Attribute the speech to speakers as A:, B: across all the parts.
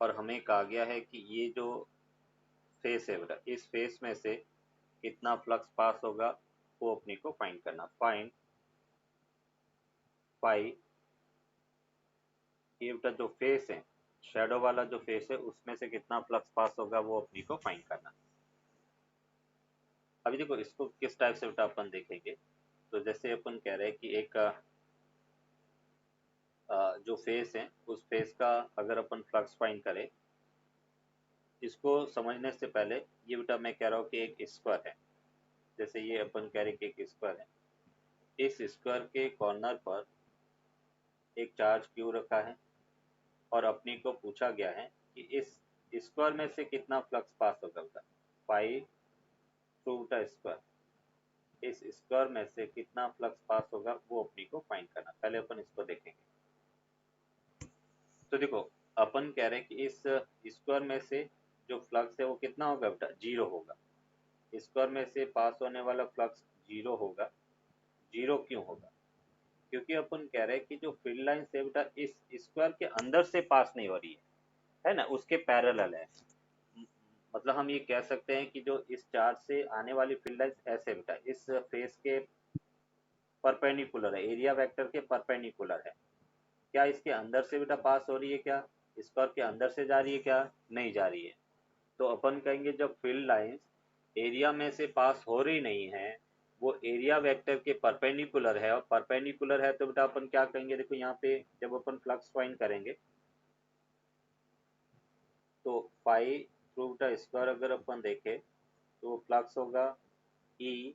A: और हमें कहा गया है कि ये जो फेस है बेटा, इस फेस में से कितना फ्लक्स पास होगा वो अपने को फाइंड करना। फाइंड फाई, ये बेटा जो फेस है, शेडो वाला जो फेस है, उसमें से कितना फ्लक्स पास होगा वो अपने को फाइंड करना। अभी देखो इसको किस टाइप से बेटा अपन देखेंगे। तो जैसे अपन कह रहे हैं कि एक जो फेस है उस फेस का अगर अपन फ्लक्स फाइंड करें, इसको समझने से पहले ये बेटा मैं कह रहा हूँ कि एक स्क्वायर है। जैसे ये अपन कह रहे हैं कि एक स्क्वायर है, इस स्क्वायर के कॉर्नर पर एक चार्ज क्यू रखा है और अपने को पूछा गया है कि इस स्क्वायर में से कितना फ्लक्स पास होगा बेटा। फाइव टू बेटा स्क्वायर, इस स्क्वायर में से कितना फ्लक्स पास होगा वो अपने को फाइंड करना। पहले अपन इसको देखेंगे। तो देखो अपन कह रहे हैं कि इस स्क्वायर में से जो फ्लक्स है वो कितना होगा बेटा, जीरो होगा। स्क्वायर में से पास होने वाला फ्लक्स जीरो होगा। जीरो क्यों होगा? क्योंकि अपन कह रहे हैं कि जो फील्ड लाइन है बेटा इस स्क्वायर के अंदर से पास नहीं हो रही है ना, उसके पैरेलल है। मतलब हम ये कह सकते हैं कि जो इस चार्ज से आने वाली फील्ड लाइन ऐसे बेटा इस फेस के परपेंडिकुलर है, एरिया वेक्टर के परपेंडिकुलर है। क्या इसके अंदर से बेटा पास हो रही है? क्या स्क्वायर के अंदर से जा रही है? क्या नहीं जा रही है। तो अपन कहेंगे जब फील्ड लाइंस एरिया में से पास हो रही नहीं है, वो एरिया वेक्टर के परपेंडिकुलर है, और परपेंडिकुलर है तो बेटा अपन क्या कहेंगे, देखो यहाँ पे जब अपन फ्लक्स फाइंड करेंगे तो फाई थ्रू बेटा स्क्वायर अगर अपन देखें तो फ्लक्स होगा ई,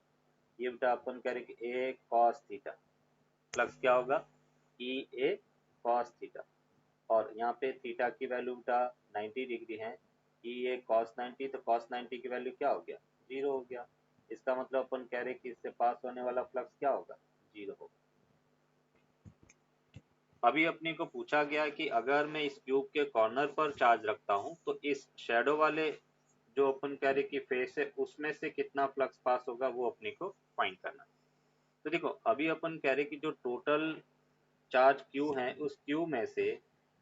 A: ये बेटा अपन करेंगे ए कॉस थीटा। फ्लक्स क्या होगा? ई ए कॉस थीटा। और यहाँ पे थीटा की वैल्यू बेटा 90 डिग्री है। ई ए कॉस 90, तो कॉस 90 की वैल्यू क्या हो गया? जीरो हो गया। इसका मतलब अपन कह रहे हैं कि इससे पास होने वाला फ्लक्स क्या होगा? जीरो होगा। अभी अपने को पूछा गया कि अगर मैं इस क्यूब के कॉर्नर पर चार्ज रखता हूं तो इस शेडो वाले जो अपन कह रहे कि फेस है उसमें से कितना फ्लक्स पास होगा वो अपने को फाइंड करना। तो देखो अभी अपन कह रहे कि जो टोटल चार्ज क्यू है उस क्यू में से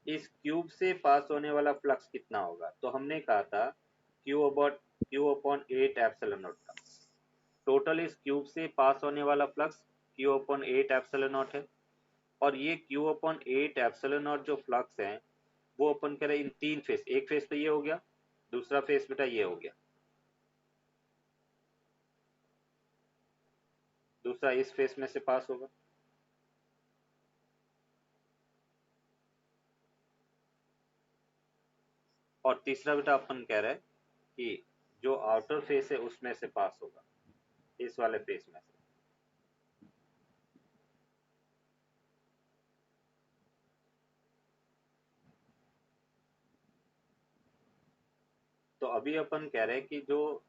A: इस क्यूब से पास होने वाला फ्लक्स कितना होगा। तो हमने कहा था Q upon eight epsilon naught का। टोटल इस क्यूब से पास होने वाला flux Q upon eight epsilon naught है। और ये Q upon eight epsilon naught जो फ्लक्स है वो अपन कह रहे इन तीन फेस, एक फेस तो ये हो गया, दूसरा फेस बेटा ये हो गया, दूसरा इस फेस में से पास होगा, और तीसरा बेटा अपन कह रहे हैं कि जो आउटर फेस है उसमें से पास होगा, इस वाले फेस में से। तो अभी अपन कह रहे हैं कि जो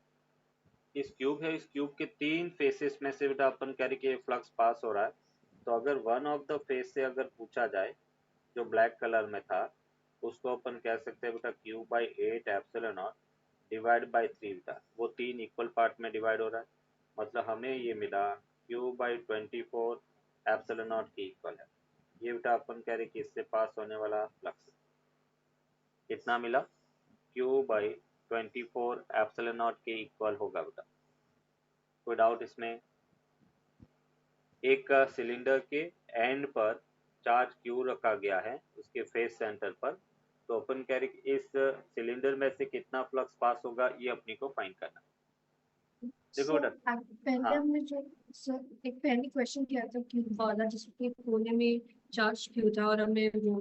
A: इस क्यूब है, इस क्यूब के तीन फेसेस में से बेटा अपन कह रहे कि फ्लक्स पास हो रहा है। तो अगर वन ऑफ द फेस से अगर पूछा जाए जो ब्लैक कलर में था, उसको अपन कह सकते हैं बेटा Q by eight epsilon naught divide by three बेटा, वो तीन इक्वल पार्ट में डिवाइड हो रहा है। मतलब हमें ये मिला क्यू बाई 24 एप्सिलॉन नॉट की इक्वल है। ये बेटा अपन कह रहे कि इससे पास होने वाला फ्लक्स कितना मिला? क्यू बाई 24 एप्सिलॉन नॉट के इक्वल होगा बेटा। कोई डाउट इसमें? एक सिलेंडर के एंड पर चार्ज क्यू रखा गया है उसके फेस सेंटर पर। तो अपन कह रहे कि इस सिलेंडर में से कितना फ्लक्स पास होगा ये अपने को फाइंड करना। देखो
B: सर
A: बेटा,
B: पहले
A: हाँ
B: हमने जो सर एक पहले क्वेश्चन किया था क्यूब वाला जिसके कोने में चार्ज क्यू था और हमें वो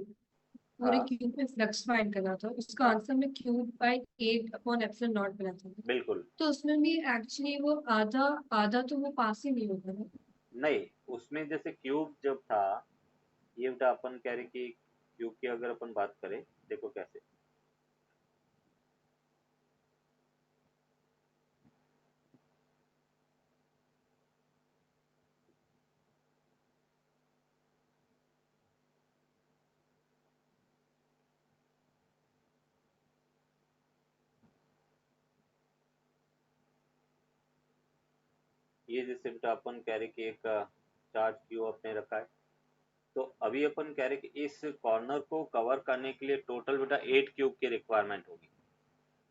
B: पूरे
A: हाँ
B: क्यूब में फ्लक्स फाइंड करना था, उसका
A: हाँ
B: आंसर में cube by eight upon epsilon naught मिला था।
A: बिल्कुल।
B: तो उसमें भी एक्चुअली वो आधा आधा तो वो पास ही नहीं होगा ना।
A: नहीं, उसमें जैसे क्यूब जब था, ये बेटा अपन कह रहे कि क्यूब की अगर अपन बात करें, देखो कैसे। ये जैसे बेटा अपन कह रहे कि एक चार्ज क्यू अपने रखा है, तो अभी अपन कह रहे कि इस कॉर्नर को कवर करने के लिए टोटल बेटा 8 क्यूब की रिक्वायरमेंट होगी।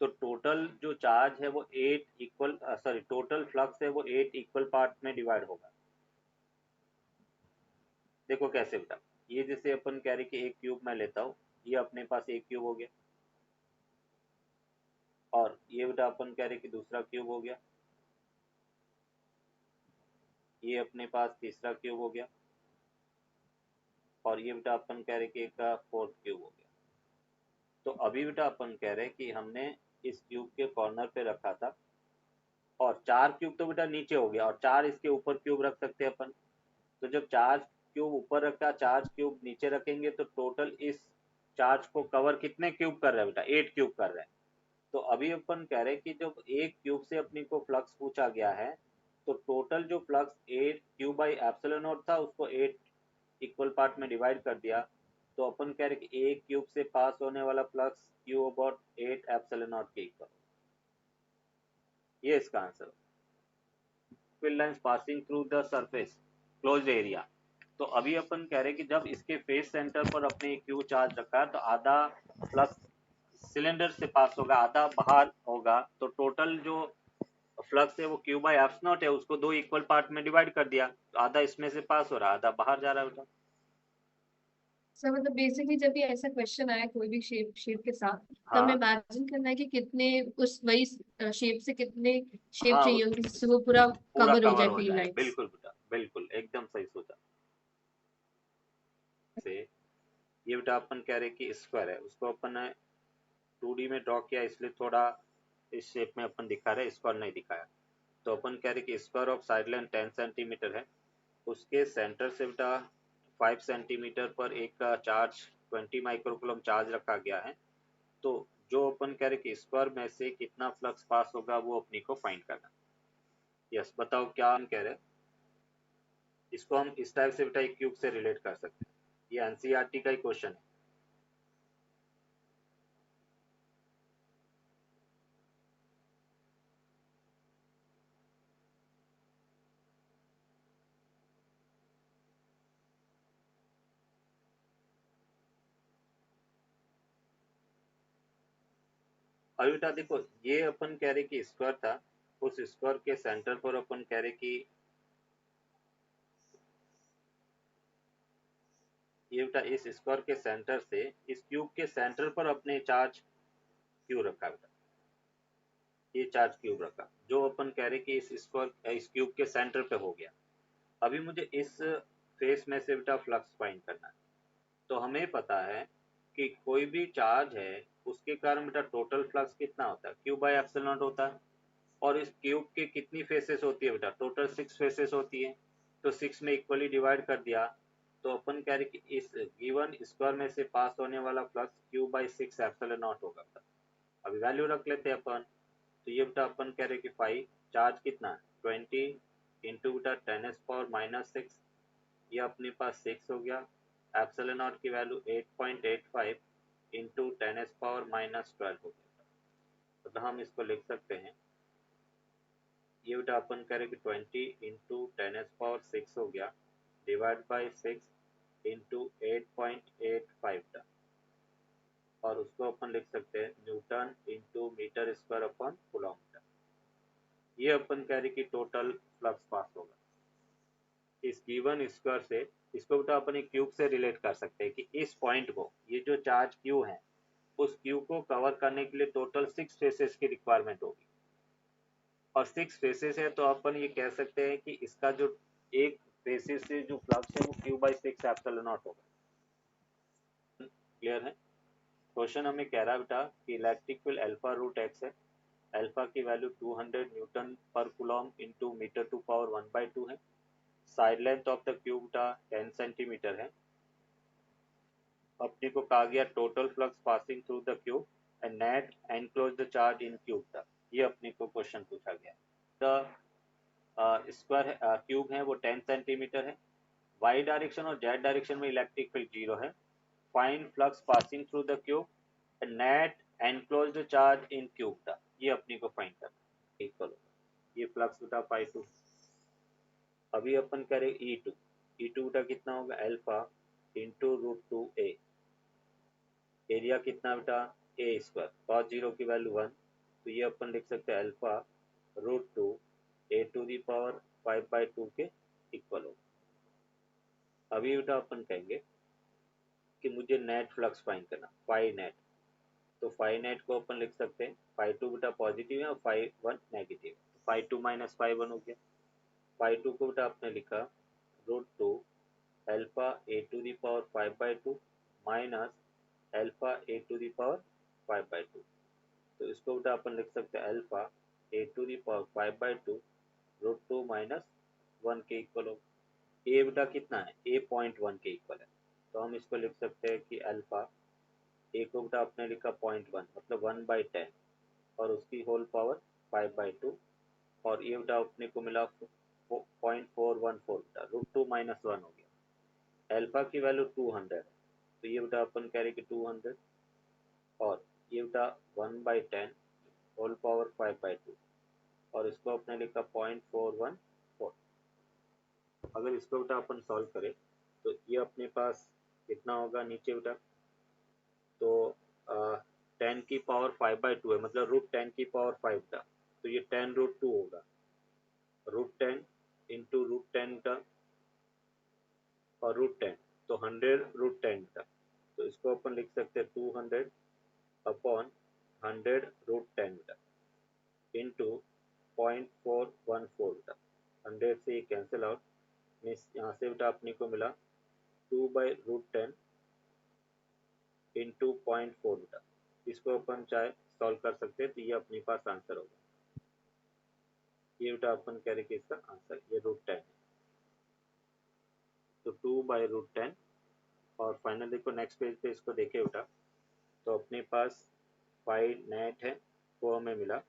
A: तो टोटल जो चार्ज है वो 8 इक्वल टोटल फ्लक्स है वो 8 इक्वल पार्ट में डिवाइड होगा। देखो कैसे बेटा, ये जैसे अपन कह रहे कि एक क्यूब मैं लेता हूँ, ये अपने पास एक क्यूब हो गया, और ये बेटा अपन कह रहे कि दूसरा क्यूब हो गया, ये अपने पास तीसरा क्यूब हो गया, और ये बेटा अपन कह रहे कि एक फोर्थ क्यूब हो गया। तो अभी बेटा अपन कह रहे कि हमने इस क्यूब के कॉर्नर पे रखा था, और 4 क्यूब तो बेटा नीचे हो गया, और 4 इसके ऊपर क्यूब रख सकते हैं अपन। तो जब 4 क्यूब ऊपर रखा, 4 क्यूब नीचे रखेंगे, तो टोटल इस चार्ज को कवर कितने क्यूब कर रहे हैं बेटा? 8 क्यूब कर रहे हैं। तो अभी अपन कह रहे हैं कि जब एक क्यूब से अपने को फ्लक्स पूछा गया है, तो टोटल जो flux 8 cube by epsilon not था, उसको 8 इक्वल पार्ट में डिवाइड कर दिया। तो अपन कह रहे कि एक क्यूब से पास होने वाला flux Q about 8 epsilon naught के इक्वल। ये इसका answer. Field lines passing through the surface closed area. तो अभी अपन कह रहे कि जब इसके फेस सेंटर पर अपने क्यू चार्ज रखा है, तो आधा फ्लक्स सिलेंडर से पास होगा, आधा बाहर होगा। तो टोटल जो फ्लक्स है वो क्यू बाई एफ नॉट है, उसको 2 इक्वल पार्ट में डिवाइड कर दिया। तो आधा इसमें से पास हो रहा है, आधा बाहर जा रहा है बेटा।
B: सर मतलब बेसिकली जब भी ऐसा क्वेश्चन आया कोई भी शेप शेप के साथ, तो हमें
A: हाँ
B: इमेजिन करना है कि कितने उस वही शेप से कितने शेप
A: हाँ,
B: चाहिए होंगे जिससे वो पूरा
A: पूरा
B: कवर हो
A: कवर
B: जाए
A: हो
B: फील्ड
A: जाए।
B: लाइंस।
A: बिल्कुल बेटा, बिल्कुल एकदम सही सोचा। से ये बेटा अपन कह रहे कि स्क्वायर है, उसको अपन 2D में ड्रॉ किया, इसलिए थोड़ा इस शेप में अपन दिखा रहे, स्क्वायर नहीं दिखाया। तो अपन कह रहे कि square of side line 10 centimetre है, उसके सेंटर से बेटा 5 सेंटीमीटर पर एक का चार्ज 20 माइक्रोकूलम चार्ज रखा गया है। तो जो अपन कह रहे कि स्क्वायर में से कितना फ्लक्स पास होगा वो अपनी को फाइंड करना। यस, बताओ क्या हम कह रहे हैं। इसको हम इस टाइप से बेटा एक क्यूब से रिलेट कर सकते हैं, ये एनसीईआरटी का ही क्वेश्चन है। अभी बेटा देखो, ये अपन कह रहे कि स्क्वायर था, उस स्क्वायर के सेंटर पर अपन कह रहे कि ये बेटा इस स्क्वायर के सेंटर से इस क्यूब के सेंटर पर अपने चार्ज क्यू रखा बेटा, ये चार्ज क्यूब रखा, जो अपन कह रहे कि इस स्क्वायर इस क्यूब के सेंटर पे हो गया। अभी मुझे इस फेस में से बेटा फ्लक्स फाइंड करना है। तो हमें पता है कि कोई भी चार्ज है उसके कारण बेटा टोटल फ्लक्स कितना होता है? क्यू बाई एप्सिलॉन नॉट होता है। और इस क्यूब के कितनी फेसेस होती है बेटा? टोटल 6 फेसेस होती है। तो 6 में इक्वली डिवाइड कर दिया। तो अपन कह रहे कि इस गिवन स्क्वायर में से पास होने वाला flux Q by 6 epsilon naught होगा। अभी वैल्यू रख लेते हैं अपन। तो ये बेटा अपन कह रहे कि 5 चार्ज कितना है 20 इंटू बेटा 10⁻⁻6, ये अपने पास 6 हो गया। एप्सिलॉन नॉट की वैल्यू 8.85 इंटू 10⁻⁻12 हो गया। तो हम इसको लिख सकते हैं, ये बेटा अपन करें कि 20 इंटू 10⁻6 हो गया, डिवाइड बाई 6 इंटू 8.85, और उसको अपन लिख सकते हैं newton into metre square upon coulomb. ये अपन कह रहे कि टोटल फ्लक्स पास होगा इस गिवन स्क्वायर से। इसको बेटा अपन एक क्यूब से रिलेट कर सकते हैं कि इस पॉइंट को, ये जो चार्ज क्यू है, उस क्यू को कवर करने के लिए टोटल 6 फेसेस की रिक्वायरमेंट होगी। और 6 फेसेस है, तो अपन ये कह सकते हैं कि इसका जो एक फेसेस से जो फ्लक्स है वो क्यू बाई 6 एप्सिलॉन नॉट होगा। क्लियर है? क्वेश्चन हमें कह रहा है बेटा कि electric field alpha root x है, अल्फा की वैल्यू 200 न्यूटन पर coulomb into metre to power 1/2 है। Side length of the cube बेटा 10 सेंटीमीटर है। अपने को कहा गया total flux passing through the cube and net enclose the charge in cube था। ये अपने को क्वेश्चन पूछा गया। द स्क्वायर क्यूब है वो 10 सेंटीमीटर है। वाई डायरेक्शन और जेड डायरेक्शन में इलेक्ट्रिक फील्ड 0 है। Find flux passing through the cube and net enclose the charge in cube था। ये अपने को फाइंड करना। इक्वल ये फ्लक्स बेटा φ2। अभी अपन करें E2। E2 बेटा कितना होगा? Alpha into root two a, area कितना बेटा ए स्क्वायर, कॉस जीरो की वैल्यू 1, तो ये अपन लिख सकते हैं alpha root two a to the power 5/2 के इक्वल होगा। अभी बेटा अपन कहेंगे कि मुझे नेट फ्लक्स फाइंड करना, फाई नेट, तो फाई नेट को अपन लिख सकते हैं, फाई टू बेटा पॉजिटिव है और फाई वन नेगेटिव है, तो phi two minus phi one हो गया। फाई टू को बेटा आपने लिखा root two alpha a to the power 5/2 minus alpha a to the power 5/2, तो इसको बेटा अपन लिख सकते हैं alpha a to the power 5/2 root two minus 1 के इक्वल हो। ए बेटा कितना है, ए 0.1 के इक्वल है, तो हम इसको लिख सकते हैं कि अल्फा ए को बेटा आपने लिखा 0.1 मतलब 1/10 और उसकी होल पावर 5/2, और ये बेटा अपने को मिला 0.414 बेटा रूट टू माइनस 1 हो गया। अल्फा की वैल्यू 200 है, तो ये बेटा अपन कह रहे कि 200, और ये बेटा 1/10 होल पावर 5/2 और इसको अपने लिखा 0.414। अगर इसको बेटा अपन सॉल्व करें तो ये अपने पास कितना होगा नीचे बेटा, तो 10 की पावर 5/2 है, मतलब रूट 10 की पावर 5 था, तो ये 10 रूट 2 होगा, रूट 10 इंटू रूट 10 का और रूट 10, तो 100 रूट 10 का, तो इसको अपन लिख सकते हैं 200 अपॉन 100 रूट 10 का इंटू 0.414 का, 100 से ये कैंसिल आउट, मीन्स यहाँ से बेटा अपने को मिला 2/√10 इंटू 0.4 बेटा, इसको अपन चाहे सॉल्व कर सकते हैं, तो ये अपने पास आंसर होगा। ये बेटा अपन कह रहे कि इसका आंसर ये रूट 10 है, तो 2/√10, और फाइनल देखो नेक्स्ट पेज पे इसको देखे बेटा, तो अपने पास फाई नेट है वो हमें मिला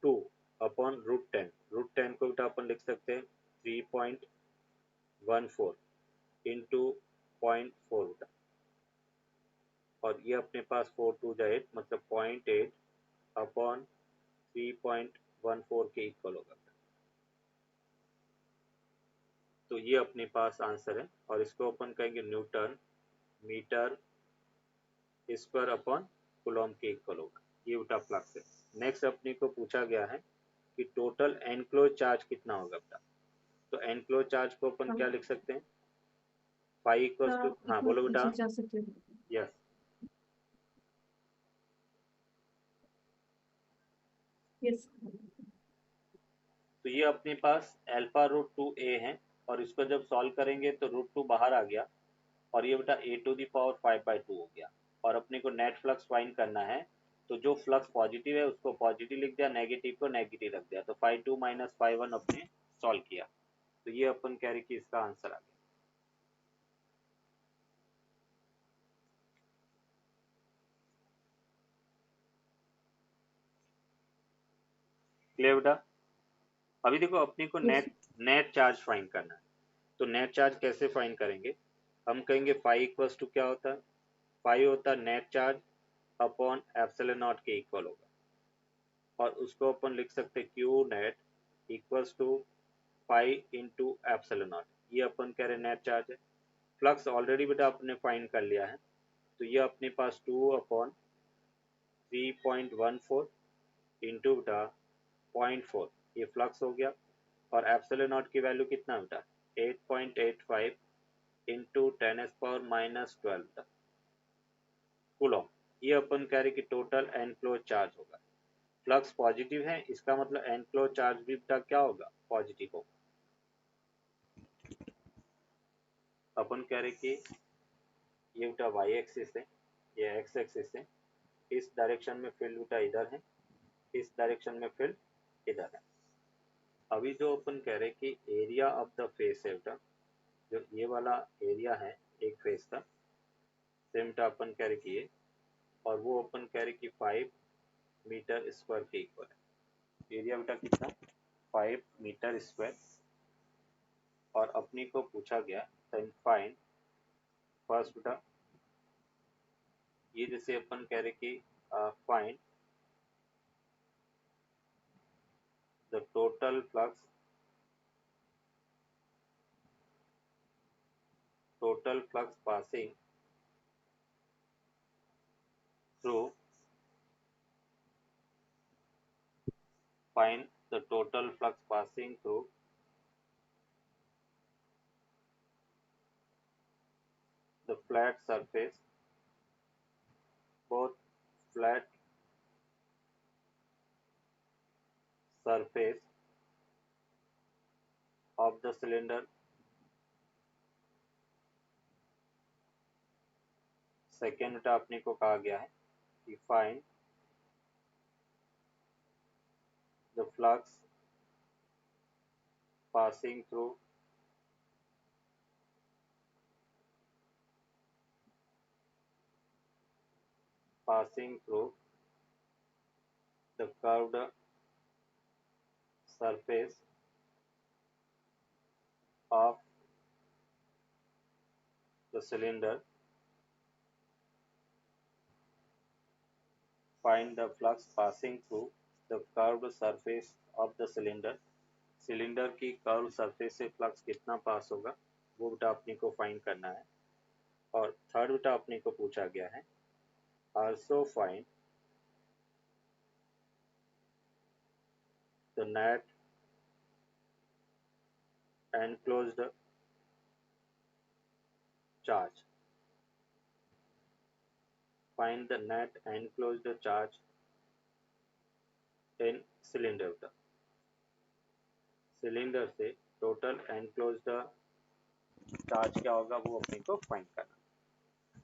A: 2 अपॉन √10, √10 को बेटा अपन लिख सकते हैं 3.14 इंटू 0.4 बेटा, और ये अपने पास 4 2 8 मतलब 0.8 अपॉन 3.14 के इक्वल होगा, तो ये अपने पास आंसर है, और इसको अपन कहेंगे newton metre square upon coulomb के इक्वल होगा। ये बेटा फ्लक्स है। नेक्स्ट अपने को पूछा गया है कि टोटल एनक्लोज चार्ज कितना होगा बेटा, तो एनक्लोज चार्ज को अपन क्या लिख सकते हैं, फाई इक्वल्स टू, हाँ बोलो बेटा।
B: जा सकते हैं।
A: यस,
B: यस,
A: तो ये अपने पास अल्फा रूट टू ए है, और इसको जब सॉल्व करेंगे तो रूट टू बाहर आ गया, और ये बेटा ए टू दी पावर 5/2 हो गया, और अपने को नेट फ्लक्स फाइंड करना है, तो जो फ्लक्स पॉजिटिव है उसको पॉजिटिव लिख दिया, नेगेटिव को नेगेटिव रख दिया, तो 5/2 माइनस 5/1 अपने सॉल्व किया, तो ये अपन कह रहे कि इसका आंसर आ गया। क्लियर बेटा। अभी देखो अपने को
B: यस,
A: नेट चार्ज फाइंड करना है, तो नेट चार्ज कैसे फाइंड करेंगे, हम कहेंगे फाई इक्वल्स टू क्या होता है, फाई होता है net charge upon epsilon naught के इक्वल होगा, और उसको अपन लिख सकते हैं Q net equals to pi into epsilon naught, ये अपन कह रहे नेट चार्ज है। फ्लक्स ऑलरेडी बेटा आपने फाइंड कर लिया है, तो ये अपने पास 2/3.14 इंटू बेटा 0.4, ये फ्लक्स हो गया, और एप्सिलॉन नॉट की वैल्यू कितना बेटा 8.85 इंटू 10⁻⁻12 कूलॉम, ये अपन कह रहे कि टोटल एनक्लोज चार्ज होगा। फ्लक्स पॉजिटिव है, इसका मतलब एनक्लोज चार्ज भी बेटा क्या होगा, पॉजिटिव होगा। अपन कह रहे कि ये बेटा वाई एक्सिस है, ये एक्स एक्सिस है, इस डायरेक्शन में फील्ड बेटा इधर है, इस डायरेक्शन में फील्ड इधर है। अभी जो अपन कह रहे कि एरिया ऑफ द फेस है बेटा, जो ये वाला एरिया है एक फेस का, सेम बेटा अपन कह रहे कि ये, और वो अपन कह रहे कि 5 मीटर स्क्वायर के इक्वल है। एरिया बेटा कितना 5 मीटर स्क्वायर, और अपनी को पूछा गया फाइंड फर्स्ट बेटा, ये जैसे अपन कह रहे कि find the total flux total flux passing through, find the total flux passing through the flat surface, both flat surface of the cylinder. Second बेटा अपने को कहा गया है कि find the flux passing through the curved surface of the cylinder. Find the flux passing through the curved surface of the cylinder. Cylinder की curve surface से flux कितना पास होगा वो बेटा अपने को फाइंड करना है। और थर्ड बेटा अपने को पूछा गया है also find the net enclosed charge. Find the net enclosed charge in cylinder. Cylinder से टोटल एनक्लोज्ड चार्ज क्या होगा वो अपने को फाइंड करना।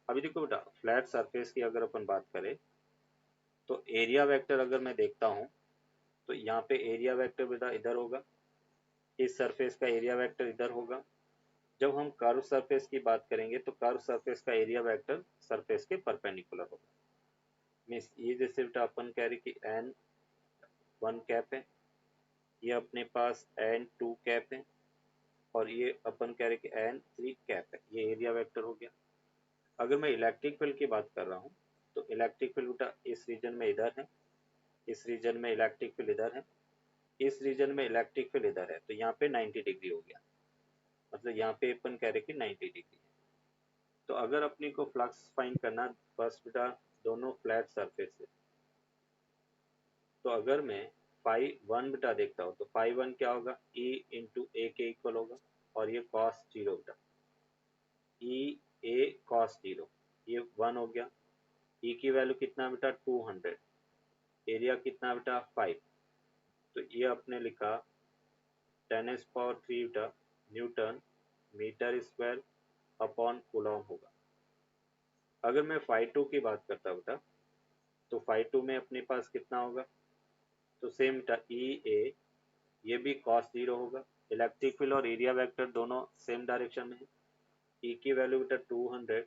A: अभी देखो बेटा फ्लैट सरफेस की अगर अपन बात करें तो एरिया वेक्टर अगर मैं देखता हूं तो यहाँ पे एरिया वेक्टर बेटा इधर होगा, इस सरफेस का एरिया वेक्टर इधर होगा। जब हम कर्व सरफेस की बात करेंगे तो कर्व सरफेस का एरिया वेक्टर सरफेस के परपेंडिकुलर होगा। मीन्स ये जैसे बेटा अपन कह रहे कि n1 कैप है, ये अपने पास n2 कैप है और ये अपन कह रहे कि n3 कैप है, ये एरिया वेक्टर हो गया। अगर मैं इलेक्ट्रिक फील्ड की बात कर रहा हूँ तो इलेक्ट्रिक फील्ड बेटा इस रीजन में इधर है, इस रीजन में इलेक्ट्रिक फील्ड इधर है, इस रीजन में इलेक्ट्रिक फील्ड इधर है, तो यहाँ पे 90 डिग्री हो गया। मतलब यहाँ पे अपन कह रहे कि 90 डिग्री है। तो अगर अपने को फ्लक्स फाइंड करना फर्स्ट बेटा दोनों फ्लैट सरफेस है, तो अगर मैं φ1 बेटा देखता हूँ तो φ1 क्या होगा E इंटू ए के इक्वल होगा और ये cos 0 बेटा E a cos 0 ये 1 हो गया। E की वैल्यू कितना बेटा 200, एरिया कितना बेटा 5, तो ये आपने लिखा 10⁻³ बेटा newton metre square upon coulomb होगा। अगर मैं φ2 की बात करता बेटा तो φ2 में अपने पास कितना होगा, तो सेम बेटा ई ए ये भी cos 0 होगा। इलेक्ट्रिक फील्ड और एरिया वेक्टर दोनों सेम डायरेक्शन में है। ई की वैल्यू बेटा 200,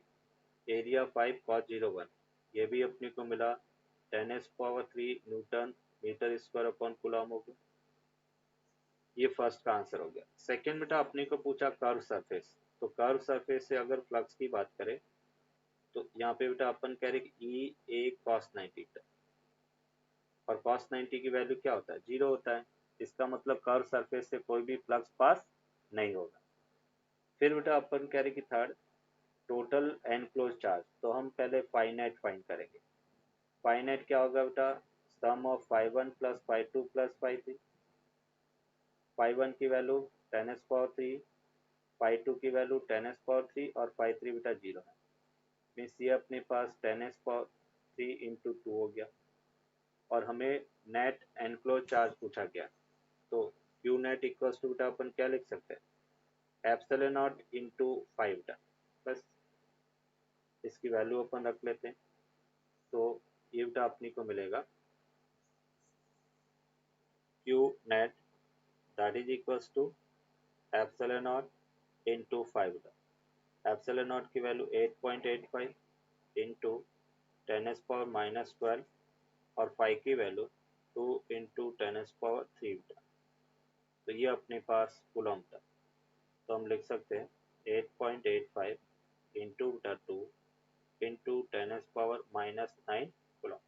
A: एरिया 5 cos 0 1, ये भी अपने को मिला 10⁻³ newton metre square upon coulomb होगा। ये फर्स्ट का आंसर हो गया। सेकेंड बेटा अपने को पूछा कर्व सरफेस, तो कर्व सरफेस से अगर फ्लक्स की बात करें तो यहाँ पे बेटा अपन कह रहे कि ई ए cos 90 और cos 90 की वैल्यू क्या होता है 0 होता है, इसका मतलब कर्व सरफेस से कोई भी फ्लक्स पास नहीं होगा। फिर बेटा अपन कह रहे कि थर्ड टोटल एनक्लोज चार्ज, तो हम पहले फाइनाइट फाइंड करेंगे। फाइनाइट क्या होगा बेटा सम ऑफ φ1 प्लस φ2 प्लस φ3, φ1 की वैल्यू 10⁻³ φ2 की वैल्यू 10⁻³ और φ3 बेटा 0 है। मीन्स ये अपने पास 10⁻³ इंटू 2 हो गया और हमें नेट एनक्लोज चार्ज पूछा गया, तो क्यू नेट इक्वल्स टू बेटा अपन क्या लिख सकते हैं एप्सिलॉन नॉट इंटू 5 बेटा, बस इसकी वैल्यू अपन रख लेते हैं। तो ये बेटा अपने को मिलेगा Q net that is equals to epsilon naught into 5 बेटा। एप्सिलॉन नॉट की वैल्यू 8.85 इंटू 10⁻⁻12 और 5 की वैल्यू 2 इंटू 10⁻³ बेटा, तो ये अपने पास कूलॉम था। तो हम लिख सकते हैं 8.85 इंटू बेटा 2 इंटू 10⁻⁻9 कूलॉम,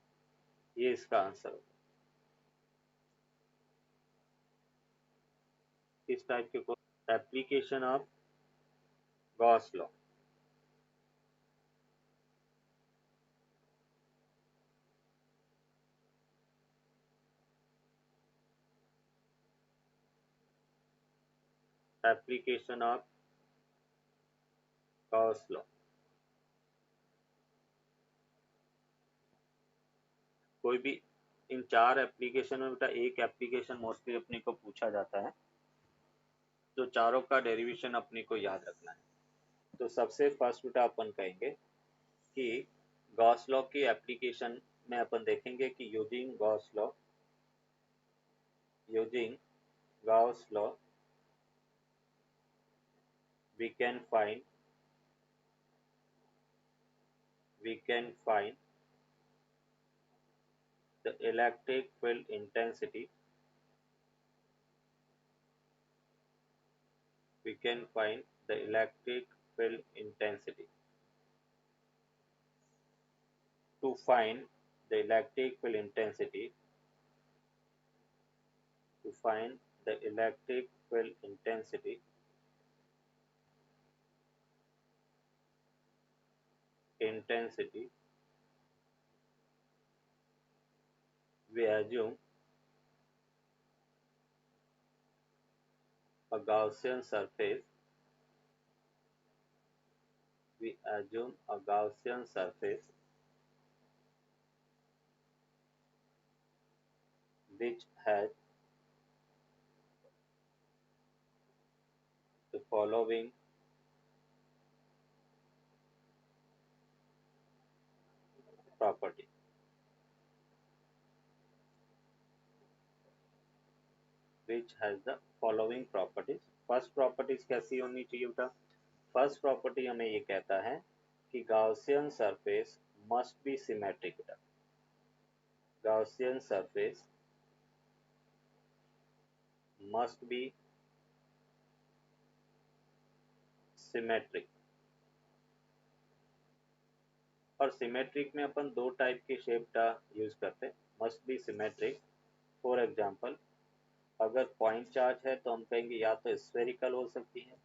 A: ये इसका आंसर होगा। इस टाइप के application of Gauss law. Application of Gauss law. कोई भी इन चार एप्लीकेशन में बेटा एक एप्लीकेशन मोस्टली अपने को पूछा जाता है, तो चारों का डेरिवेशन अपने को याद रखना है। तो सबसे फर्स्ट बेटा अपन कहेंगे कि गॉस लॉ की एप्लीकेशन में अपन देखेंगे कि using Gauss law we can find the electric field intensity. We can find the electric field intensity. To find the electric field intensity, we assume a Gaussian surface. Which has the following property. First properties कैसी होनी चाहिए बेटा? First property हमें ये कहता है कि Gaussian surface must B symmetric. Gaussian surface must B symmetric. और सिमेट्रिक में अपन दो टाइप के शेप का यूज करते हैं, must be symmetric. For example, अगर पॉइंट चार्ज है तो हम कहेंगे या तो स्फेरिकल हो सकती है,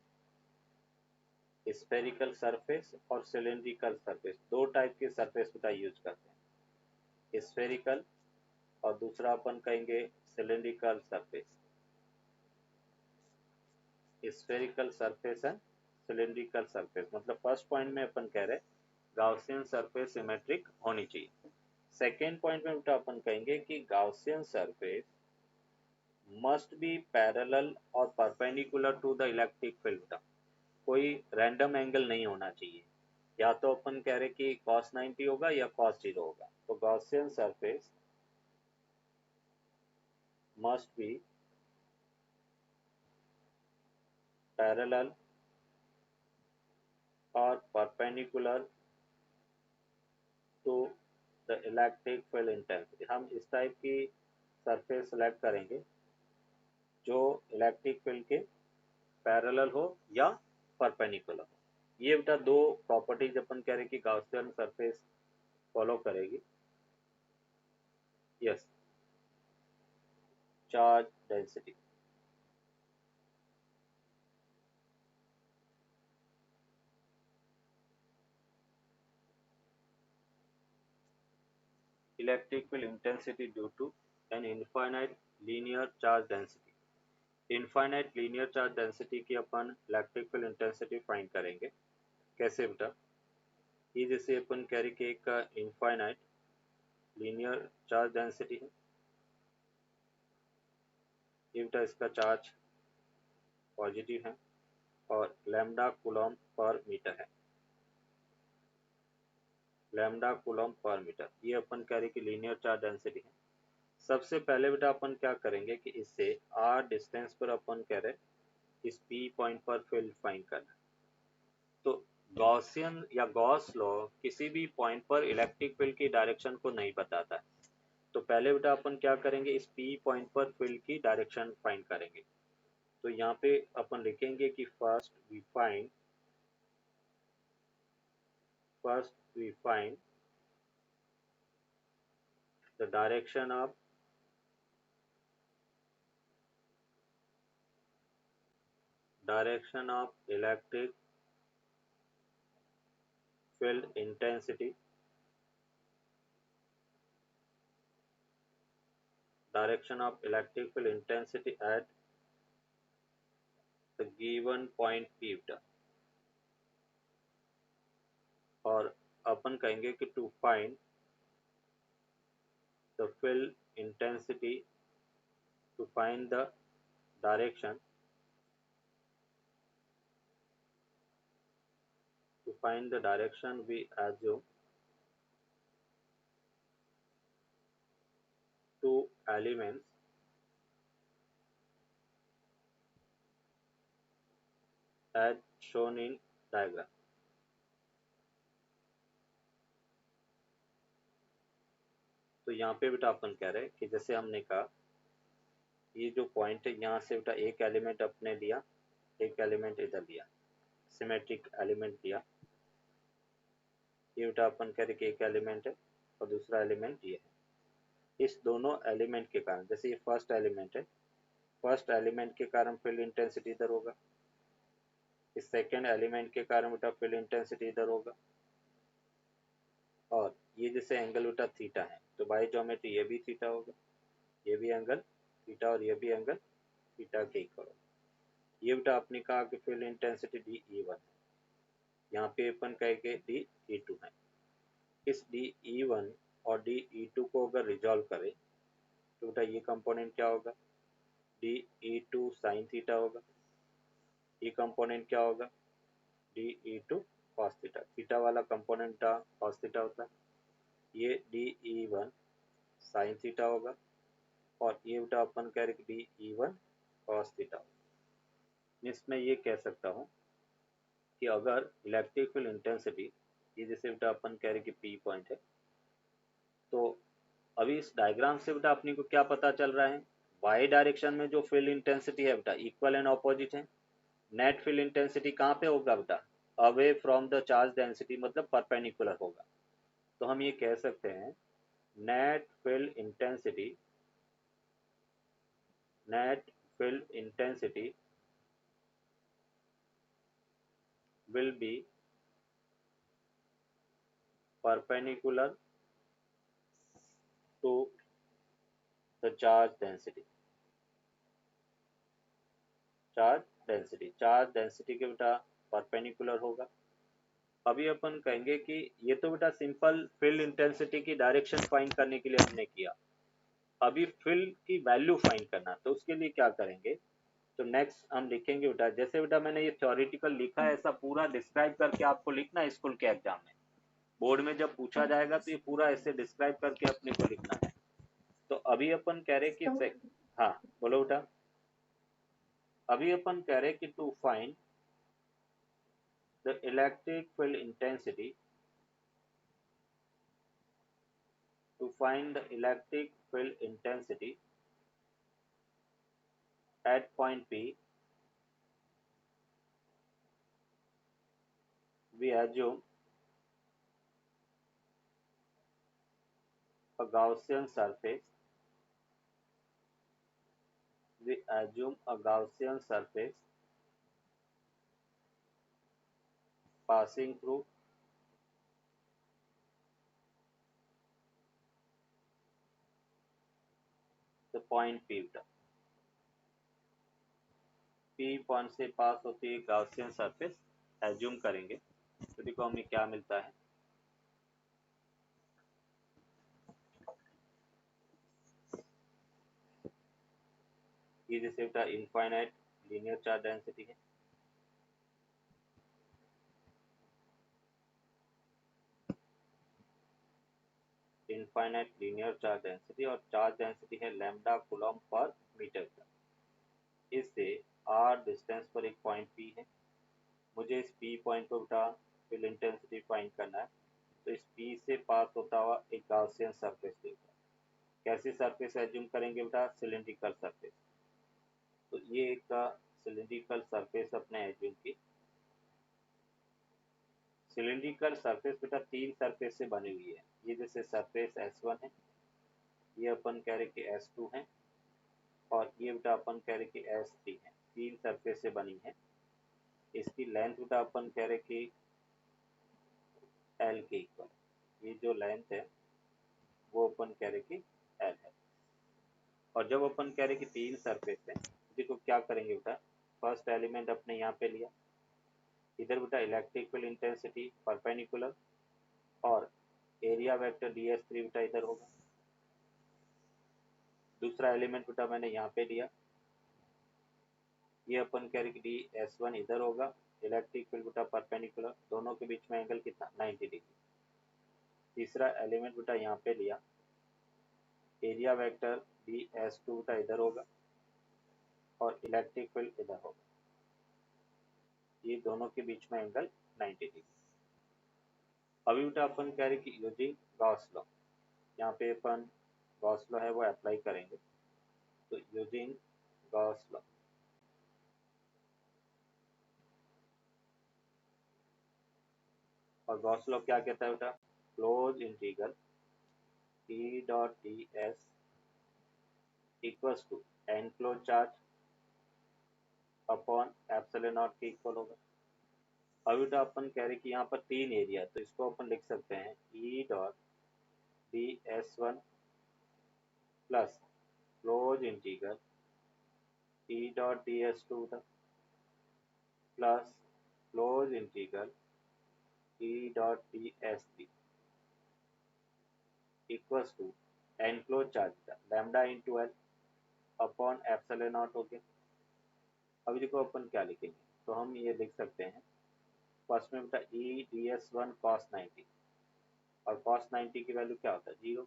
A: स्फेरिकल सरफेस और सिलेंड्रिकल सरफेस, दो टाइप के सरफेस का यूज करते हैं, स्फेरिकल और दूसरा अपन कहेंगे सिलेंड्रिकल सरफेस। स्फेरिकल सरफेस है, सिलेंड्रिकल सरफेस, मतलब फर्स्ट पॉइंट में अपन कह रहे हैं गाउसियन सरफेस सिमेट्रिक होनी चाहिए। सेकेंड पॉइंट में बेटा अपन कहेंगे कि Gaussian surface must be parallel और perpendicular to the electric field. कोई रैंडम एंगल नहीं होना चाहिए, या तो अपन कह रहे कि cos 90 होगा या cos 0 होगा। तो Gaussian surface must be parallel और perpendicular to the electric field intensity. हम इस टाइप की सरफेस सेलेक्ट करेंगे जो इलेक्ट्रिक फील्ड के पैरेलल हो या परपेंडिकुलर हो। ये बेटा दो प्रॉपर्टीज अपन कह रहे कि गॉसियन सरफेस फॉलो करेगी। Yes, charge density. Electric field intensity due to an infinite linear charge density. Infinite linear charge density की अपन इलेक्ट्रिक फील्ड इंटेंसिटी फाइंड करेंगे। कैसे बेटा? ये जैसे अपन कह रहे कि एक इनफाइनाइट लीनियर चार्ज डेंसिटी है, ये बेटा इसका चार्ज पॉजिटिव है और लैम्डा कूलम्ब पर मीटर है। लैम्डा कूलम्ब पर मीटर, ये अपन कह रहे कि लीनियर चार्ज डेंसिटी है। सबसे पहले बेटा अपन क्या करेंगे कि इससे r डिस्टेंस पर अपन कह रहे इस p पॉइंट पर फील्ड फाइंड करना है। तो गॉसियन या गॉस लॉ किसी भी पॉइंट पर इलेक्ट्रिक फील्ड की डायरेक्शन को नहीं बताता है। तो पहले बेटा अपन क्या करेंगे, इस p पॉइंट पर फील्ड की डायरेक्शन फाइंड करेंगे। तो यहाँ पे अपन लिखेंगे कि first we find the direction of electric field intensity at the given point P बेटा, और अपन कहेंगे कि to find the fill intensity, to find the direction, we assume two elements as shown in diagram. तो यहाँ पे बेटा अपन कह रहे हैं कि जैसे हमने कहा ये जो पॉइंट है यहाँ से बेटा एक एलिमेंट अपने लिया, एक एलिमेंट इधर लिया, सिमेट्रिक एलिमेंट लिया। ये बेटा अपन कह रहे कि एक एलिमेंट है और दूसरा एलिमेंट ये है। इस दोनों एलिमेंट के कारण, जैसे ये फर्स्ट एलिमेंट है, फर्स्ट एलिमेंट के कारण फील्ड इंटेंसिटी इधर होगा, इस सेकेंड एलिमेंट के कारण बेटा फील्ड इंटेंसिटी इधर होगा, और ये जैसे एंगल बेटा थीटा है तो बाय ज्योमेट्री ये भी थीटा होगा, ये भी एंगल थीटा और ये भी एंगल थीटा के इक्वल होगा। ये बेटा आपने कहा कि फील्ड इंटेंसिटी DE1 है, यहाँ पे अपन कहेंगे DE2 है। इस DE1 और DE2 को अगर रिजॉल्व करें तो बेटा ये कंपोनेंट क्या होगा, DE2 साइन थीटा होगा, ये कंपोनेंट क्या होगा, DE2 cos थीटा, थीटा वाला कंपोनेंट cos थीटा होता है, ये DE1 साइन थीटा होगा, और ये बेटा अपन कह रहे कि DE1 cos थीटा होगा। इसमें ये कह सकता हूँ कि अगर इलेक्ट्रिक फील्ड इंटेंसिटी, ये जैसे बेटा अपन कह रहे कि P पॉइंट है, तो अभी इस डायग्राम से बेटा अपने को क्या पता चल रहा है, वाई डायरेक्शन में जो फील्ड इंटेंसिटी है बेटा इक्वल एंड ऑपोजिट है। नेट फील्ड इंटेंसिटी कहाँ पे होगा बेटा, away from the charge density, मतलब परपेंडिकुलर होगा। तो हम ये कह सकते हैं net field intensity will be perpendicular to the charge density, charge density के बेटा परपेंडिकुलर होगा। अभी अपन कहेंगे कि ये तो बेटा सिंपल फील्ड इंटेंसिटी की डायरेक्शन फाइंड करने के लिए हमने किया, अभी फील्ड की वैल्यू फाइंड करना, तो उसके लिए क्या करेंगे, तो नेक्स्ट हम लिखेंगे बेटा, जैसे बेटा मैंने ये थ्योरेटिकल लिखा है ऐसा पूरा डिस्क्राइब करके आपको लिखना है स्कूल के एग्जाम में, बोर्ड में जब पूछा जाएगा तो ये पूरा ऐसे डिस्क्राइब करके अपने को लिखना है। तो अभी अपन कह रहे कि हाँ बोलो बेटा, अभी अपन कह रहे कि to find the electric field intensity, at point P, we assume a Gaussian surface, passing through the point P बेटा, P पॉइंट से पास होती है गाउसियन सरफेस एज्यूम करेंगे, तो देखो हमें क्या मिलता है, ये जैसे बेटा इनफाइनाइट लीनियर चार्ज डेंसिटी है, इनफाइनाइट लीनियर चार्ज डेंसिटी, और चार्ज डेंसिटी है लैम्डा कूलम पर मीटर का। इससे r डिस्टेंस पर एक पॉइंट P है, मुझे इस P पॉइंट को बेटा फील्ड इंटेंसिटी फाइंड करना है, तो इस P से पास होता हुआ एक गाउसियन सरफेस लेगा। कैसी सरफेस एज्यूम करेंगे बेटा, सिलिंड्रिकल सरफेस, तो ये एक सिलिंड्रिकल सरफेस अपने एज्यूम की। सिलिंड्रिकल सरफेस बेटा तीन सरफेस से बनी हुई है, ये जैसे सरफेस S1 है, ये अपन कह रहे कि S2 है, और ये बेटा अपन कह रहे कि S3 है, तीन सरफेस से बनी है। इसकी लेंथ बेटा अपन कह रहे कि L के इक्वल, ये जो लेंथ है वो अपन कह रहे कि L है। और जब अपन कह रहे कि तीन सरफेस है, देखो क्या करेंगे बेटा, फर्स्ट एलिमेंट अपने यहाँ पे लिया, इधर बेटा इलेक्ट्रिक फील्ड इंटेंसिटी परपेंडिकुलर और एरिया वेक्टर ds3 बेटा इधर होगा। दूसरा एलिमेंट बेटा मैंने यहाँ पे लिया, ये अपन कह रहे कि ds1 इधर होगा, इलेक्ट्रिक फील्ड बेटा परपेंडिकुलर, दोनों के बीच में एंगल कितना 90 डिग्री। तीसरा एलिमेंट बेटा यहाँ पे लिया, एरिया वेक्टर ds2 बेटा इधर होगा और इलेक्ट्रिक फील्ड इधर होगा, ये दोनों के बीच में एंगल 90 डिग्री। अभी बेटा अपन कह रहे कि यूजिंग गॉस लॉ, यहाँ पे अपन गॉस लॉ है वो अप्लाई करेंगे। तो यूजिंग गॉस लॉ, और गॉस लॉ क्या कहता है बेटा, close integral E dot ds equals to enclose charge upon epsilon naught के इक्वल होगा। अभी तो अपन कह रहे कि यहाँ पर तीन एरिया, तो इसको अपन लिख सकते हैं E dot ds1 plus close integral E dot ds2 plus close integral E dot ds3 equals to enclose charge lambda into L upon epsilon naught हो गया। अभी देखो अपन क्या लिखेंगे, तो हम ये लिख सकते हैं फर्स्ट में बेटा ई ds1 cos 90 और cos 90 की वैल्यू क्या होता है 0।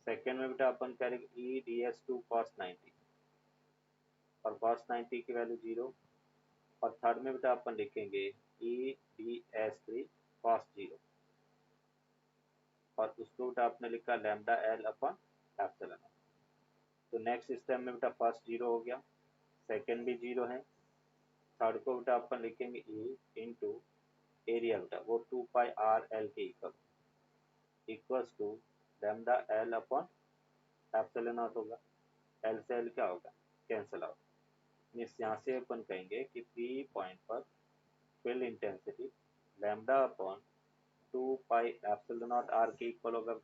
A: सेकेंड में बेटा अपन करेंगे ई ds2 cos 90 और cos 90 की वैल्यू 0। और थर्ड में बेटा अपन लिखेंगे ई ds3 cos 0 और उसको बेटा आपने लिखा लैम्डा एल अपॉन एप्सिलॉन। तो नेक्स्ट स्टेप में बेटा फर्स्ट 0 हो गया, सेकेंड भी 0 है, थर्ड को बेटा अपन लिखेंगे ई इंटू एरिया बेटा वो 2 पाई आर एल के equals to lambda L upon epsilon naught होगा। एल से एल क्या होगा कैंसिल आउट, मीन्स यहाँ से अपन कहेंगे कि पी पॉइंट पर field intensity lambda upon 2 pi epsilon naught R के इक्वल होगा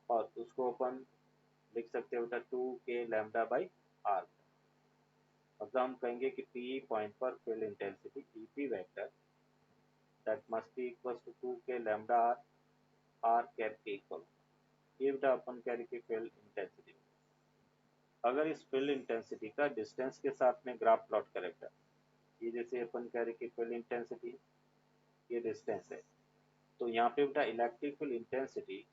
A: और उसको अपन लिख सकते हैं बेटा 2 के लैम्डा बाई आर। मतलब हम कहेंगे कि पी पॉइंट पर field intensity EP vector that must be equal to 2 के लैम्डा आर कैप के इक्वल। ये बेटा अपन कह रहे कि फील्ड इंटेंसिटी। अगर इस फील्ड इंटेंसिटी का डिस्टेंस के साथ में ग्राफ प्लॉट करें बेटा, ये जैसे अपन कह रहे कि फील्ड इंटेंसिटी ये डिस्टेंस है, तो यहाँ पे बेटा इलेक्ट्रिक फील्ड इंटेंसिटी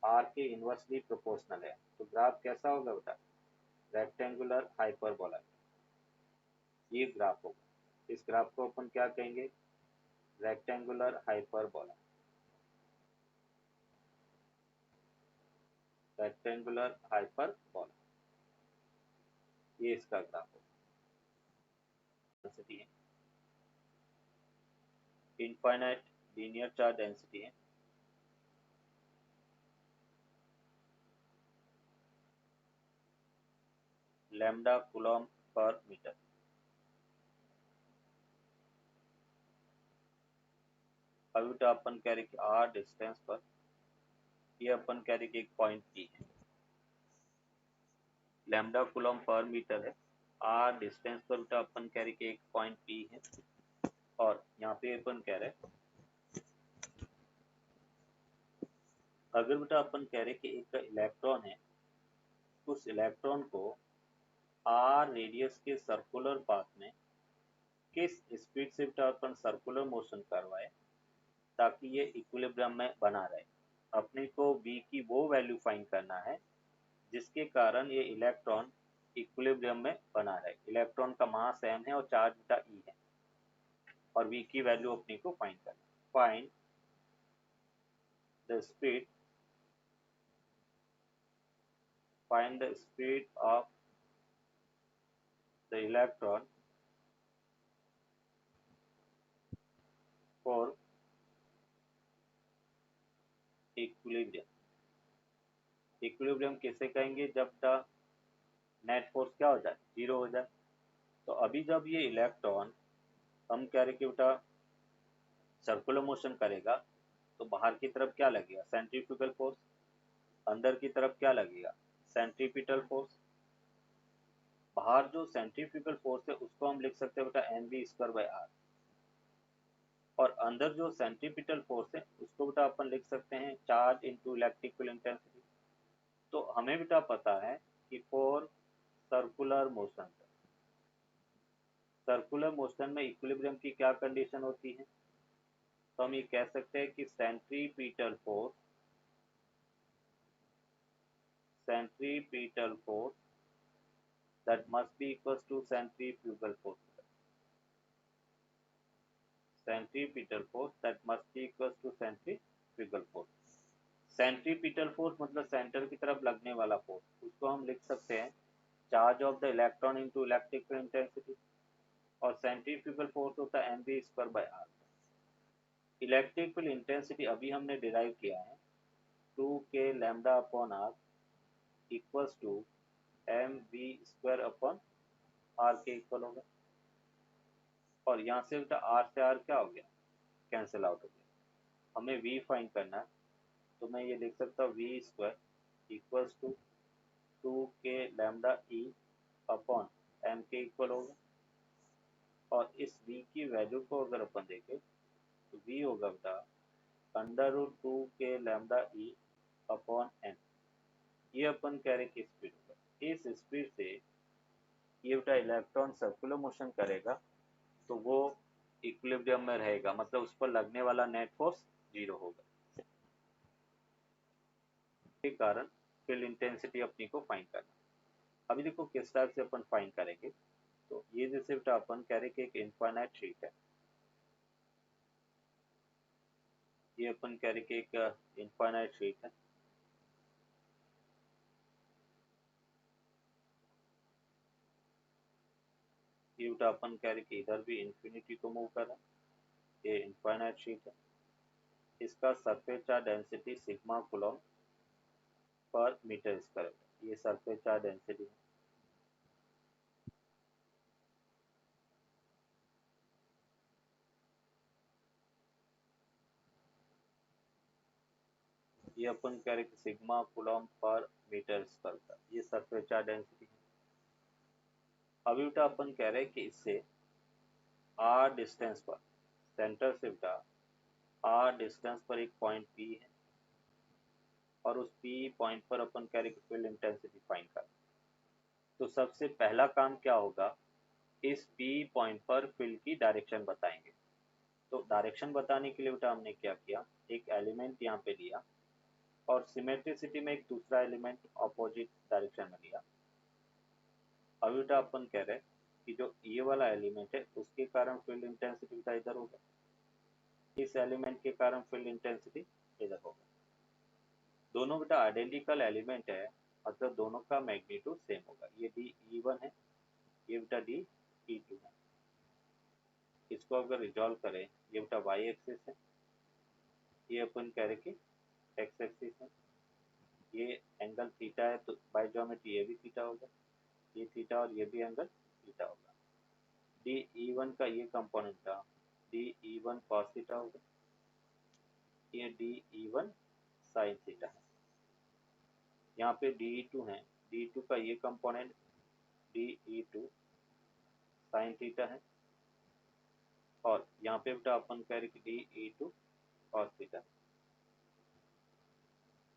A: आर के इनवर्सली प्रोपोर्शनल है। तो ग्राफ कैसा होगा बेटा रेक्टेंगुलर हाइपरबोला, ये ग्राफ होगा। इस ग्राफ को अपन क्या कहेंगे रेक्टेंगुलर हाइपरबोला, रेक्टेंगुलर हाइपरबोला, ये इसका ग्राफ होगा। डेंसिटी है इनफाइनाइट लीनियर चार्ज डेंसिटी है, लैम्डा कूलॉम पर मीटर। अभी तो अपन कह रहे कि आर डिस्टेंस पर ये अपन कह रहे कि एक पॉइंट पी है, लैम्डा कूलॉम पर मीटर है, आर डिस्टेंस पर बेटा अपन कह रहे कि एक पॉइंट पी है और यहाँ पे अपन कह रहे अगर बेटा अपन कह रहे कि एक इलेक्ट्रॉन है, उस इलेक्ट्रॉन को आर रेडियस के सर्कुलर पाथ में किस स्पीड से बेटा अपन सर्कुलर मोशन करवाए ताकि ये इक्विलिब्रियम में बना रहे। अपने को v की वो वैल्यू फाइंड करना है जिसके कारण ये इलेक्ट्रॉन इक्विलिब्रियम में बना रहे। इलेक्ट्रॉन का मास m है और चार्ज बेटा e है और v की वैल्यू अपने को फाइंड करना। Find the speed, find the speed of the electron for equilibrium। Equilibrium किसे कहेंगे जब द नेट फोर्स क्या हो जाए 0 हो जाए। तो अभी जब ये इलेक्ट्रॉन हम कह रहे कि बेटा सर्कुलर मोशन करेगा तो बाहर की तरफ क्या लगेगा सेंट्रीफ्यूगल फोर्स, अंदर की तरफ क्या लगेगा सेंट्रीपिटल फोर्स। बाहर जो सेंट्रीफ्यूगल फोर्स है उसको हम लिख सकते हैं बेटा mv²/r, और अंदर जो सेंट्रीपिटल फोर्स है उसको बेटा अपन लिख सकते हैं charge into electric field intensity. तो हमें बेटा पता है कि फॉर सर्कुलर मोशन में इक्विलिब्रियम की क्या कंडीशन होती है, तो हम ये कह सकते हैं कि centripetal force that must be equals to centrifugal force that must be equals to centrifugal force। Centripetal force मतलब सेंटर की तरफ लगने वाला फोर्स, उसको हम लिख सकते हैं charge of the electron into electric field intensity, और सेंट्रीफ्यूगल फोर्स होता है mv²/r। इलेक्ट्रिक फील्ड इंटेंसिटी अभी हमने डिराइव किया है 2k λ/r equals to mv²/r के इक्वल होगा, और यहाँ से बेटा r से r क्या हो गया, कैंसिल आउट हो गया। हमें v फाइंड करना है, तो मैं ये लिख सकता हूँ v² equals to 2k λ/m के इक्वल होगा, और इस v की वैल्यू को अगर अपन देखें तो v होगा बेटा √2k λ/m। ये अपन कह रहे कि स्पीड होगा, इस स्पीड से ये बेटा इलेक्ट्रॉन सर्कुलर मोशन करेगा तो वो इक्विलिब्रियम में रहेगा, मतलब उस पर लगने वाला नेट फोर्स 0 होगा। के कारण फील्ड इंटेंसिटी अपनी को फाइंड करना। अभी देखो किस टाइप से अपन फाइंड करेंगे, तो ये जैसे बेटा अपन कह रहे कि एक इनफाइनाइट शीट है, ये अपन कह रहे कि एक इनफाइनाइट शीट है, ये बेटा अपन कह रहे कि इधर भी इन्फिनिटी को मूव कर रहा है, ये इनफाइनाइट शीट है, इसका surface charge density sigma coulomb पर मीटर स्क्वायर, ये सरफेस चार्ज डेंसिटी है। ये अपन कह रहे कि सिग्मा कूलम्ब पर मीटर स्क्वायर का ये सरफेस चार्ज डेंसिटी है। अभी बेटा अपन कह रहे हैं कि इससे r डिस्टेंस पर, सेंटर से बेटा r डिस्टेंस पर एक पॉइंट P है, और उस P पॉइंट पर अपन कह रहे कि फील्ड इंटेंसिटी फाइंड कर। तो सबसे पहला काम क्या होगा, इस P पॉइंट पर फील्ड की डायरेक्शन बताएंगे। तो डायरेक्शन बताने के लिए बेटा हमने क्या किया, एक एलिमेंट यहाँ पे लिया और सिमेट्रिसिटी में एक दूसरा एलिमेंट अपोजिट डायरेक्शन में लिया। अभी बेटा अपन कह रहे हैं कि जो ये वाला एलिमेंट है उसके कारण फील्ड इंटेंसिटी बेटा इधर होगा, इस एलिमेंट के कारण फील्ड इंटेंसिटी इधर होगा। दोनों बेटा आइडेंटिकल एलिमेंट है, मतलब दोनों का मैग्नीट्यूड सेम होगा। ये dE1 है, ये बेटा dE2 है। इसको अगर रिजॉल्व करें, ये बेटा y एक्सिस है, ये अपन कह रहे कि x एक्सिस है, ये एंगल थीटा है, तो बाय ज्योमेट्री ये भी थीटा होगा, ये थीटा और ये भी एंगल थीटा होगा। dE1 का ये कंपोनेंट था dE1 cos थीटा होगा, ये dE1 sin थीटा है। यहाँ पे dE2 है, dE2 का ये कंपोनेंट dE2 sin थीटा है, और यहाँ पे बेटा अपन कह रहे कि dE2 cos थीटा।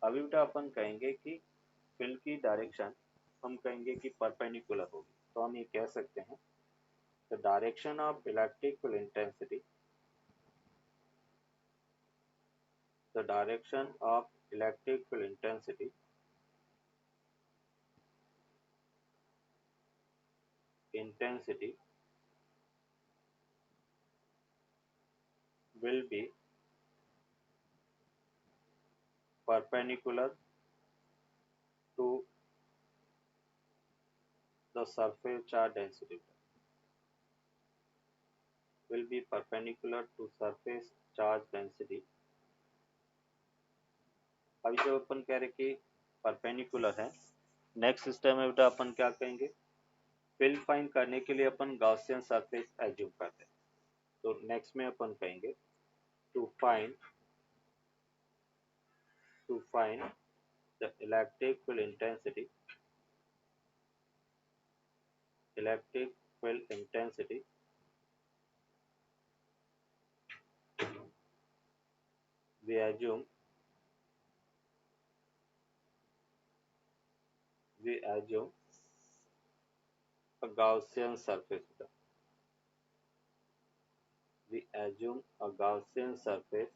A: अभी बेटा अपन कहेंगे कि फील्ड की डायरेक्शन हम कहेंगे कि परपेंडिकुलर होगी, तो हम ये कह सकते हैं the direction of electric field intensity, the direction of electric field intensity will be perpendicular to the surface charge density, will be perpendicular to surface charge density। अभी जब अपन कह रहे कि परपेंडिकुलर है, नेक्स्ट सिस्टम में बेटा अपन क्या कहेंगे, फील्ड फाइंड करने के लिए अपन गॉसियन सरफेस एज्यूम करते हैं। तो नेक्स्ट में अपन कहेंगे to find the electric field intensity electric field intensity we assume a Gaussian surface. We assume a Gaussian surface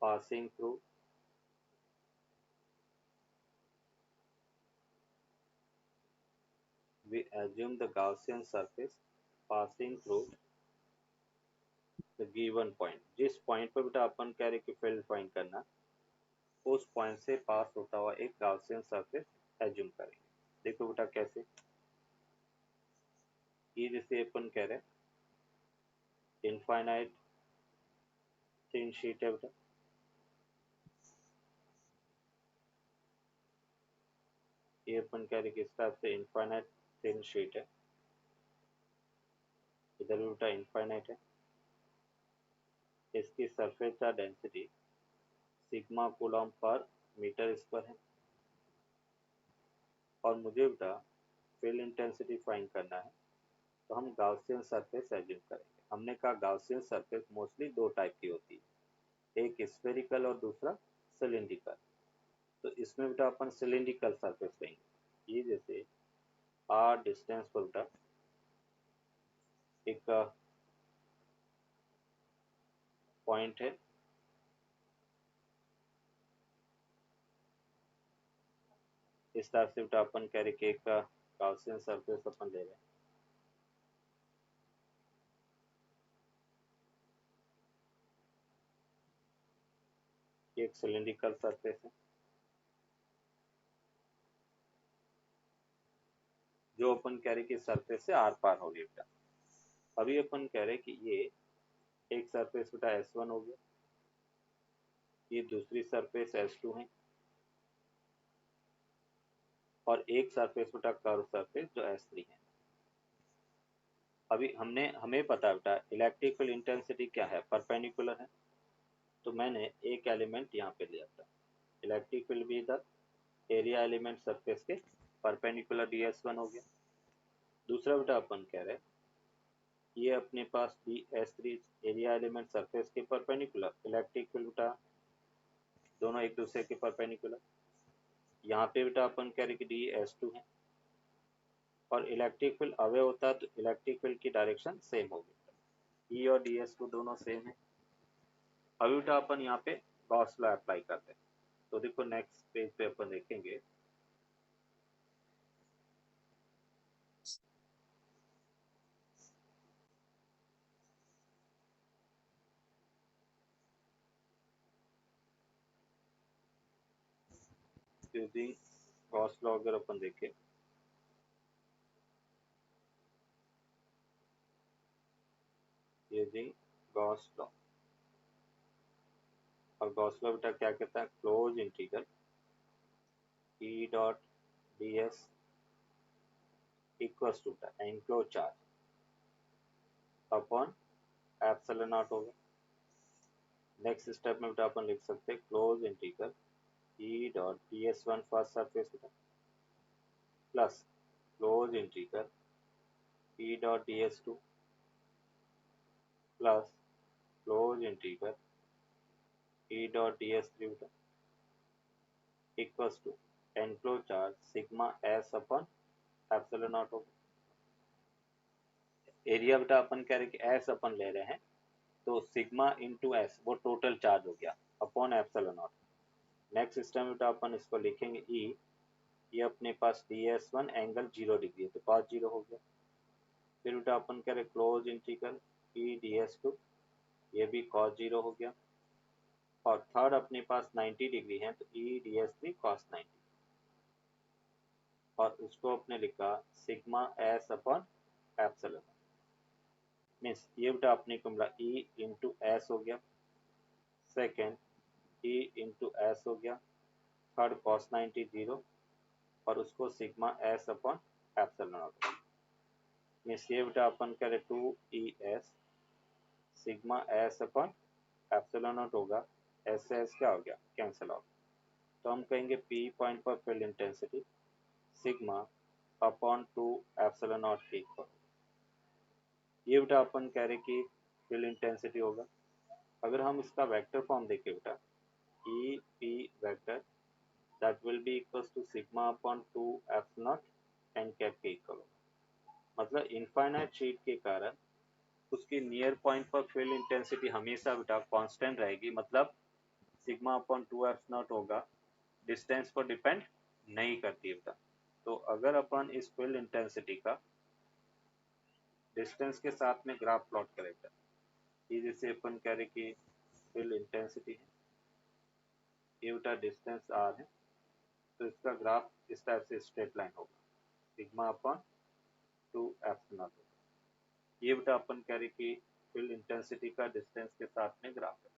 A: passing through the Gaussian surface passing through the given point. जिस point पर बेटा अपन कह रहे कि field find करना, उस point से पास होता हुआ एक गाउसियन सरफेस एज्यूम करेंगे. देखो बेटा कैसे, ये जैसे अपन कह रहे हैं इनफाइनाइट थिन शीट है बेटा, ये अपन कह रहे कि इस टाइप से इनफाइनाइट थिन शीट है, इधर भी बेटा इनफाइनाइट है. इसकी सरफेस का डेंसिटी सिग्मा कूलम पर मीटर स्क्वायर है, और मुझे बेटा फील्ड इंटेंसिटी फाइंड करना है, तो हम गाउसियन सरफेस एज्यूम करेंगे. हमने कहा गाउसियन सरफेस मोस्टली दो टाइप की होती है, एक स्फेरिकल और दूसरा सिलिंड्रिकल. तो इसमें बेटा अपन सिलिंड्रिकल सरफेस लेंगे. ये जैसे आर डिस्टेंस पर बेटा एक पॉइंट है, इस तरह से बेटा अपन कह रहे कि एक गाउसियन सरफेस अपन ले रहे हैं. ये एक सिलिंड्रिकल सरफेस है जो अपन कह रहे कि सरफेस से आर पार हो गया बेटा. अभी अपन कह रहे कि ये एक सरफेस बेटा S1 हो गया, ये दूसरी सरफेस S2 है, और एक सरफेस बेटा कर्व सरफेस जो S3 है. अभी हमें पता बेटा इलेक्ट्रिक फील्ड इंटेंसिटी क्या है, परपेंडिकुलर है, तो मैंने एक एलिमेंट यहाँ पे लिया था. इलेक्ट्रिक फील्ड भी इधर एरिया एलिमेंट सरफेस के परपेंडिकुलर ds1 हो गया. दूसरा बेटा अपन कह रहे हैं ये अपने पास ds3 एरिया एलिमेंट सरफेस के परपेंडिकुलर, इलेक्ट्रिक फील्ड बेटा दोनों एक दूसरे के परपेंडिकुलर. यहाँ पे बेटा अपन कह रहे कि ds2 है, और इलेक्ट्रिक फील्ड अवे होता है तो इलेक्ट्रिक फील्ड की डायरेक्शन सेम होगी. ई और ds2 दोनों सेम है. अभी बेटा अपन यहाँ पे गॉस लॉ अप्लाई करते हैं. तो देखो नेक्स्ट पेज पे अपन देखेंगे यूजिंग गॉस लॉ. अगर अपन देखें यूजिंग गॉस लॉ, और गॉस लॉ बेटा क्या कहता है, close integral E dot D S equals to enclose charge upon epsilon naught होगा. नेक्स्ट स्टेप में बेटा अपन लिख सकते हैं close integral E dot D S one first surface plus close integral E dot D S two plus close integral E dot D S three equals to enclose charge sigma S upon epsilon naught होगा. Area बेटा अपन कह रहे कि S अपन ले रहे हैं, तो sigma into S वो टोटल चार्ज हो गया upon epsilon not. Next system बेटा अपन इसको लिखेंगे ई, ये अपने पास ds1 एंगल 0 डिग्री है तो cos 0 हो गया. फिर बेटा अपन कह रहे क्लोज इंटीग्रल ई ds2, ये भी cos 0 हो गया. और थर्ड अपने पास 90 डिग्री है तो ई ds3 cos 90, और उसको अपने लिखा sigma S upon epsilon. Means ये बेटा अपने को मिला ई इंटू एस हो गया, सेकेंड ई इंटू एस हो गया, थर्ड cos 90 0, और उसको sigma S upon epsilon not. Means ये बेटा अपन करें 2es sigma S upon epsilon naught होगा. एस से एस क्या हो गया, कैंसिल आउट. तो हम कहेंगे पी पॉइंट पर field intensity sigma upon 2 epsilon naught के इक्वल। ये बेटा अपन कह रहे कि फील्ड इंटेंसिटी होगा। अगर हम इसका वेक्टर फॉर्म देखें बेटा, E P vector that will be equals to sigma upon 2 epsilon not an cap के इक्वल होगा। मतलब इनफाइनाइट शीट के कारण उसकी नियर पॉइंट पर फील्ड इंटेंसिटी हमेशा बेटा कांस्टेंट रहेगी, मतलब सिग्मा अपॉन 2 एप्सिलॉन नॉट होगा, डिस्टेंस पर डिपेंड नहीं करती है बेटा। तो अगर अपन इस फील्ड इंटेंसिटी का डिस्टेंस के साथ में ग्राफ प्लॉट करें बेटा, ये जैसे अपन कह रहे कि फील्ड इंटेंसिटी है, ये बेटा डिस्टेंस आर है, तो इसका ग्राफ इस टाइप से स्ट्रेट लाइन होगा, सिग्मा अपॉन 2 एप्सिलॉन नॉट होगा। ये बेटा अपन कह रहे कि फील्ड इंटेंसिटी का डिस्टेंस के साथ में ग्राफ है।